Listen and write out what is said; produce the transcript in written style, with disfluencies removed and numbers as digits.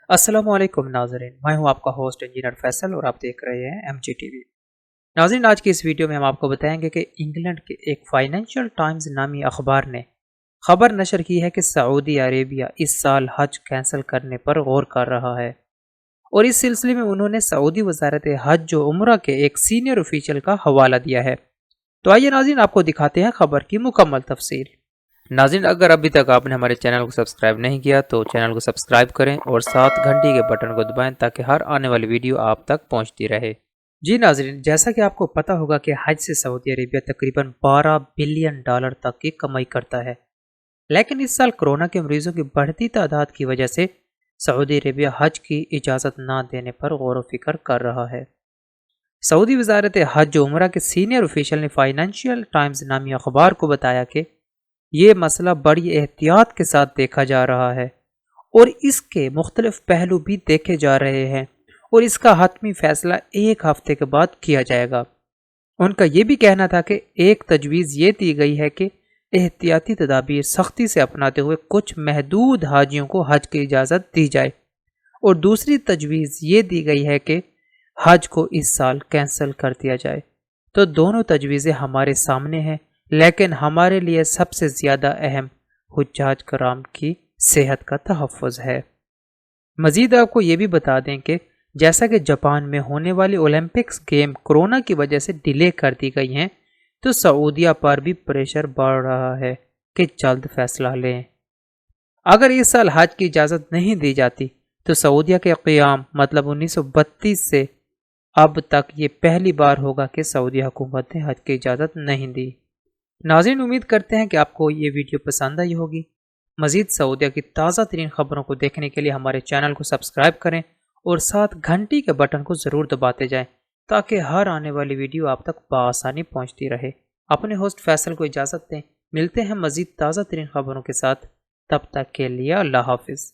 अस्सलामु अलैकुम नाज़रीन, मैं हूं आपका होस्ट इंजीनियर फैसल और आप देख रहे हैं MGTV। नाज़रीन, आज की इस वीडियो में हम आपको बताएंगे कि इंग्लैंड के एक फाइनेंशियल टाइम्स नामी अखबार ने खबर नशर की है कि सऊदी अरेबिया इस साल हज कैंसिल करने पर गौर कर रहा है और इस सिलसिले में उन्होंने सऊदी वजारत हज और उम्रा के एक सीनियर ऑफिशियल का हवाला दिया है। तो आइए नाज़रीन, आपको दिखाते हैं खबर की मुकम्मल तफसील। नाज़रीन, अगर अभी तक आपने हमारे चैनल को सब्सक्राइब नहीं किया तो चैनल को सब्सक्राइब करें और साथ घंटी के बटन को दबाएं ताकि हर आने वाली वीडियो आप तक पहुंचती रहे। जी नाज़रीन, जैसा कि आपको पता होगा कि हज से सऊदी अरेबिया तकरीबन 12 बिलियन डॉलर तक की कमाई करता है, लेकिन इस साल कोरोना के मरीजों की बढ़ती तादाद की वजह से सऊदी अरेबिया हज की इजाज़त ना देने पर गौर व फिक्र कर रहा है। सऊदी वजारत हज और उम्रा के सीनियर ऑफिशियल ने फाइनेंशियल टाइम्स नामी अखबार को बताया कि ये मसला बड़ी एहतियात के साथ देखा जा रहा है और इसके मुख्तलिफ पहलू भी देखे जा रहे हैं और इसका हतमी फैसला एक हफ्ते के बाद किया जाएगा। उनका ये भी कहना था कि एक तजवीज़ ये दी गई है कि एहतियाती तदाबीर सख्ती से अपनाते हुए कुछ महदूद हाजियों को हज की इजाज़त दी जाए और दूसरी तजवीज़ ये दी गई है कि हज को इस साल कैंसिल कर दिया जाए। तो दोनों तजवीज़ें हमारे सामने हैं, लेकिन हमारे लिए सबसे ज़्यादा अहम हुज्जाज कराम की सेहत का तहफ़्फ़ुज़ है। मज़ीद आपको ये भी बता दें कि जैसा कि जापान में होने वाली ओलंपिक्स गेम कोरोना की वजह से डिले कर दी गई हैं, तो सऊदिया पर भी प्रेशर बढ़ रहा है कि जल्द फैसला लें। अगर इस साल हज की इजाज़त नहीं दी जाती तो सऊदिया के क़याम मतलब 1932 से अब तक ये पहली बार होगा कि सऊदी हुकूमत ने हज की इजाज़त नहीं दी। नाज़रीन, उम्मीद करते हैं कि आपको ये वीडियो पसंद आई होगी। मज़ीद सऊदिया की ताज़ा तरीन खबरों को देखने के लिए हमारे चैनल को सब्सक्राइब करें और साथ घंटी के बटन को ज़रूर दबाते जाएं ताकि हर आने वाली वीडियो आप तक बआसानी पहुंचती रहे। अपने होस्ट फैसल को इजाज़त दें। मिलते हैं मज़ीद ताज़ा तरीन खबरों के साथ, तब तक के लिए अल्लाह हाफिज़।